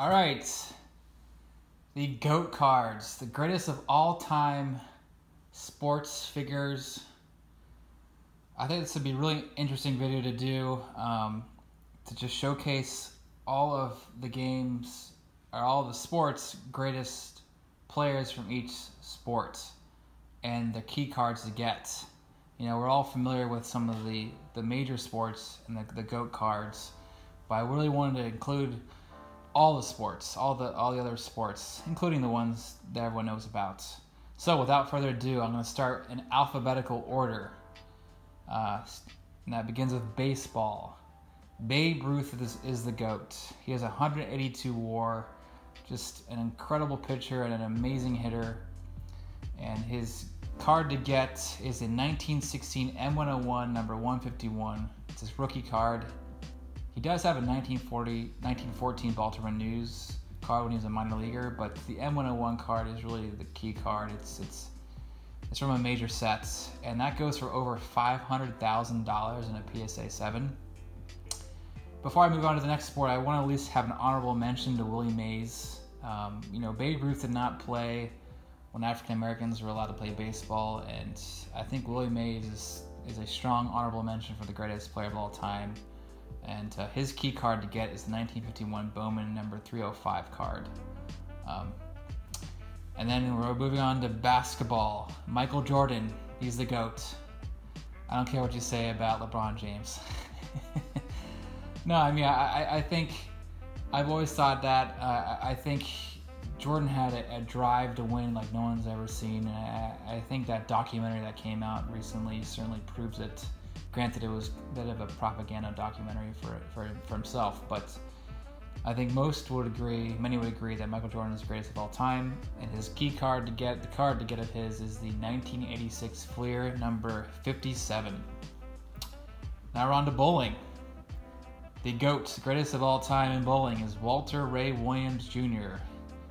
All right, the GOAT cards, the greatest of all time sports figures. I think this would be a really interesting video to do, to just showcase all of the games, or all of the sports' greatest players from each sport and the key cards to get. You know, we're all familiar with some of the major sports and the GOAT cards, but I really wanted to include all the sports, all the other sports, including the ones that everyone knows about. So without further ado, I'm going to start in alphabetical order. And that begins with baseball. Babe Ruth is the GOAT. He has 182 WAR, just an incredible pitcher and an amazing hitter. And his card to get is a 1916 M101 number 151. It's his rookie card. He does have a 1914 Baltimore News card when he was a minor leaguer, but the M101 card is really the key card. It's from a major set, and that goes for over $500,000 in a PSA 7. Before I move on to the next sport, I want to at least have an honorable mention to Willie Mays. You know, Babe Ruth did not play when African Americans were allowed to play baseball, and I think Willie Mays is a strong honorable mention for the greatest player of all time. And his key card to get is the 1951 Bowman number 305 card. And then we're moving on to basketball. Michael Jordan, he's the GOAT. I don't care what you say about LeBron James. No, I mean, I think, I've always thought that. I think Jordan had a drive to win like no one's ever seen. I think that documentary that came out recently certainly proves it. Granted, it was a bit of a propaganda documentary for himself, but I think many would agree that Michael Jordan is the greatest of all time, and his key card to get, the card to get of his is the 1986 Fleer number 57. Now we're on to bowling. The GOAT, the greatest of all time in bowling, is Walter Ray Williams Jr.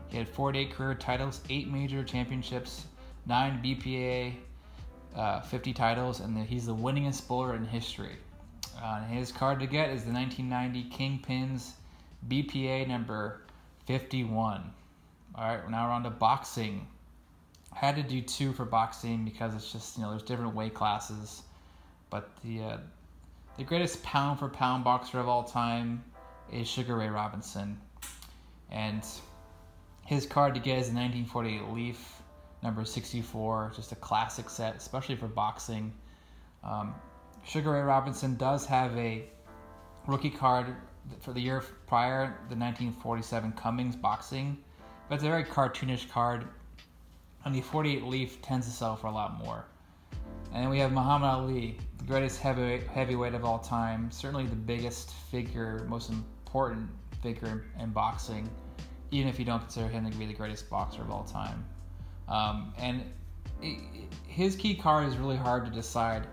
He had 48 career titles, 8 major championships, 9 BPA, 50 titles, and he's the winningest bowler in history. His card to get is the 1990 KINGPINS BPA number 51. Alright, now we're on to boxing. I had to do 2 for boxing because it's just, you know, there's different weight classes. But the greatest pound for pound boxer of all time is Sugar Ray Robinson. And his card to get is the 1948 Leaf number 64, just a classic set, especially for boxing. Sugar Ray Robinson does have a rookie card for the year prior, the 1947 Cummings boxing, but it's a very cartoonish card, and the 48 Leaf tends to sell for a lot more. And then we have Muhammad Ali, the greatest heavyweight of all time, certainly the biggest figure, most important figure in boxing, even if you don't consider him to be the greatest boxer of all time. His key card is really hard to decide.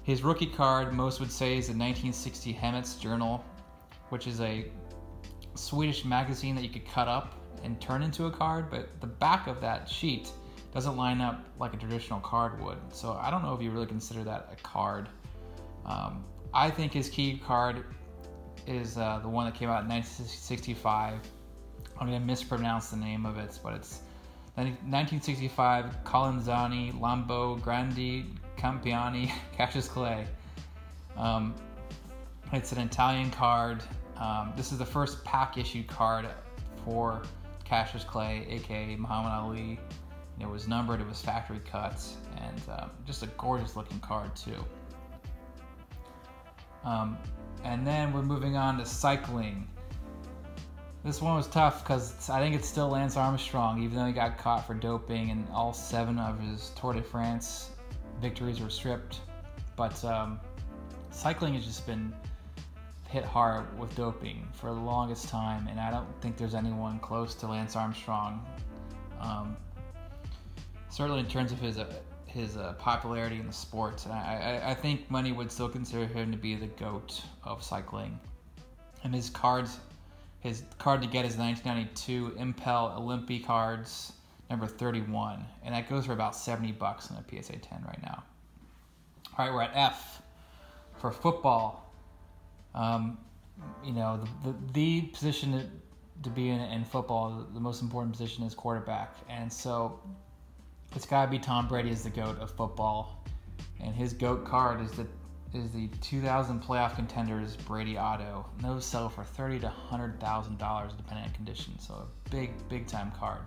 His rookie card, most would say, is the 1960 Hemmet's Journal, which is a Swedish magazine that you could cut up and turn into a card, but the back of that sheet doesn't line up like a traditional card would. So I don't know if you really consider that a card. I think his key card is the one that came out in 1965. I'm going to mispronounce the name of it, but it's 1965 Collenzioni Lambo Grandi Campiani Cassius Clay. It's an Italian card. This is the first pack issued card for Cassius Clay, aka Muhammad Ali. It was numbered, it was factory cut, and just a gorgeous looking card too. And then we're moving on to cycling. This one was tough because I think it's still Lance Armstrong, even though he got caught for doping and all 7 of his Tour de France victories were stripped. But cycling has just been hit hard with doping for the longest time, and I don't think there's anyone close to Lance Armstrong. Certainly in terms of his popularity in the sport. And I think many would still consider him to be the GOAT of cycling. And his card to get is the 1992 IMPEL Olympi cards number 31, and that goes for about $70 in a PSA 10 right now. All right, we're at F for football. You know, the position to be in football, the most important position is quarterback. And so it's got to be Tom Brady as the GOAT of football. And his GOAT card is the 2000 playoff contenders Brady auto. And those sell for $30,000 to $100,000 depending on condition. So a big time card.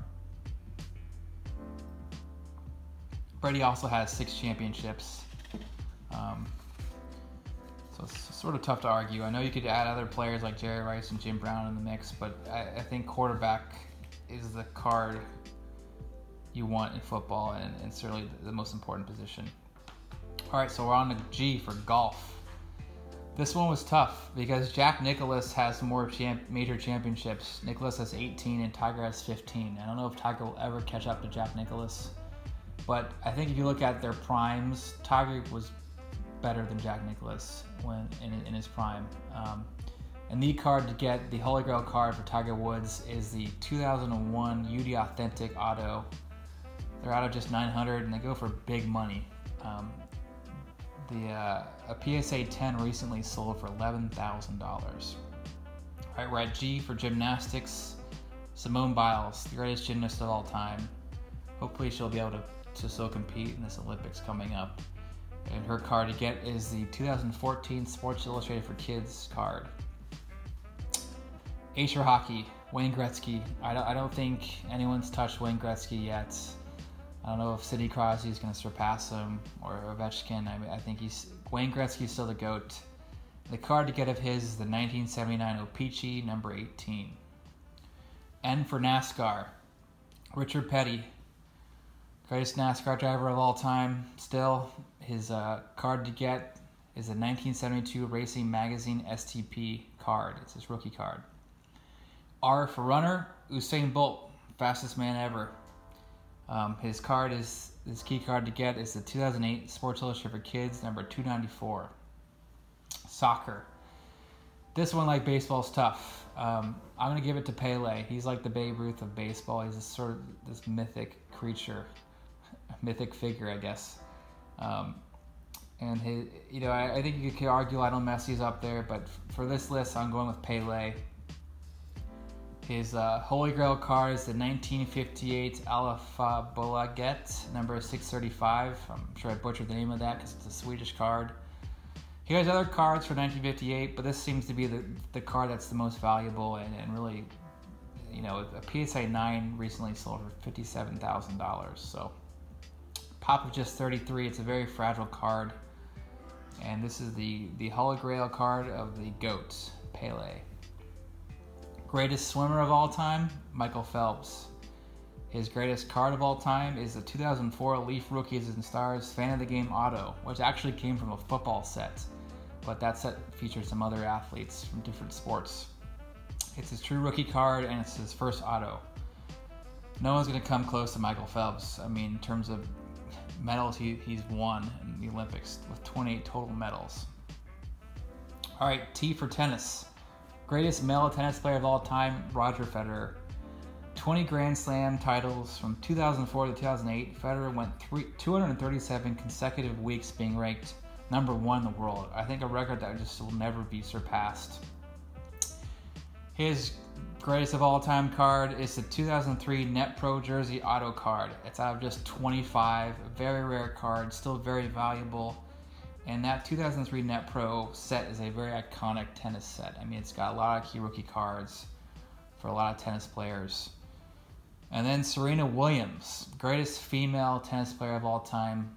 Brady also has 6 championships. So it's sort of tough to argue. I know you could add other players like Jerry Rice and Jim Brown in the mix, but I think quarterback is the card you want in football, and certainly the most important position. All right, so we're on to G for golf. This one was tough because Jack Nicklaus has more major championships. Nicklaus has 18 and Tiger has 15. I don't know if Tiger will ever catch up to Jack Nicklaus, but I think if you look at their primes, Tiger was better than Jack Nicklaus when in his prime. A neat card to get, the Holy Grail card for Tiger Woods, is the 2001 UD Authentic Auto. They're out of just $900 and they go for big money. A PSA 10 recently sold for $11,000. All right, we're at G for gymnastics. Simone Biles, the greatest gymnast of all time. Hopefully she'll be able to still compete in this Olympics coming up. And her card to get is the 2014 Sports Illustrated for Kids card. H for hockey, Wayne Gretzky. I don't think anyone's touched Wayne Gretzky yet. I don't know if Sidney Crosby is going to surpass him, or Ovechkin. I think Wayne Gretzky's still the GOAT. The card to get of his is the 1979 O-PEE-CHEE number 18. N for NASCAR, Richard Petty, greatest NASCAR driver of all time. Still, his card to get is a 1972 Racing Magazine STP card. It's his rookie card. R for runner, Usain Bolt, fastest man ever. His key card to get is the 2008 Sports Illustrated for Kids number 294. Soccer. This one, like baseball, is tough. I'm gonna give it to Pelé. He's like the Babe Ruth of baseball. He's this mythic creature, mythic figure, I guess. And I think you could argue Lionel Messi's up there, but for this list, I'm going with Pelé. His Holy Grail card is the 1958 ALIFABOLAGET, number 635. I'm sure I butchered the name of that because it's a Swedish card. He has other cards for 1958, but this seems to be the card that's the most valuable, and really, a PSA 9 recently sold for $57,000. So, pop of just 33. It's a very fragile card, and this is the Holy Grail card of the GOAT, Pelé. Greatest swimmer of all time, Michael Phelps. His greatest card of all time is the 2004 Leaf Rookies and Stars Fan of the Game Auto, which actually came from a football set, but that set featured some other athletes from different sports. It's his true rookie card, and it's his first auto. No one's going to come close to Michael Phelps. I mean, in terms of medals he's won in the Olympics, with 28 total medals. All right, T for tennis. Greatest male tennis player of all time, Roger Federer. 20 Grand Slam titles from 2004 to 2008. Federer went 237 consecutive weeks being ranked number 1 in the world. I think a record that just will never be surpassed. His greatest of all time card is the 2003 NETPRO jersey auto card. It's out of just 25. A very rare card, still very valuable. And that 2003 NETPRO set is a very iconic tennis set. I mean, it's got a lot of key rookie cards for a lot of tennis players. And then Serena Williams, greatest female tennis player of all time.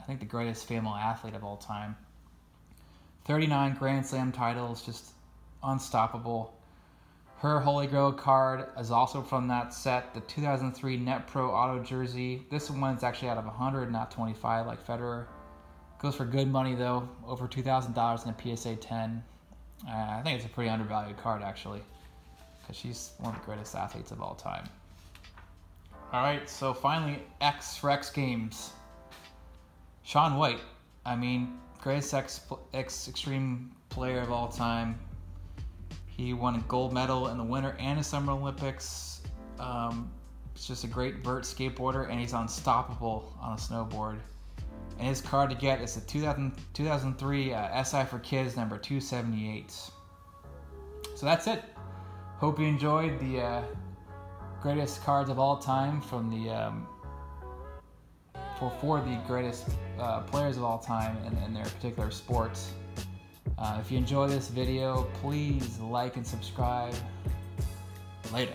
I think the greatest female athlete of all time. 39 Grand Slam titles, just unstoppable. Her Holy Grail card is also from that set, the 2003 NETPRO auto jersey. This one's actually out of 100, not 25 like Federer. Goes for good money though, over $2,000 in a PSA 10. I think it's a pretty undervalued card actually, because she's one of the greatest athletes of all time. All right, so finally, X for X Games. Shaun White, I mean, greatest X Extreme player of all time. He won a gold medal in the Winter and the Summer Olympics. He's just a great vert skateboarder, and he's unstoppable on a snowboard. And his card to get is the 2003 SI for Kids number 278. So that's it. Hope you enjoyed the greatest cards of all time from the for the greatest players of all time in their particular sports. If you enjoy this video, please like and subscribe. Later.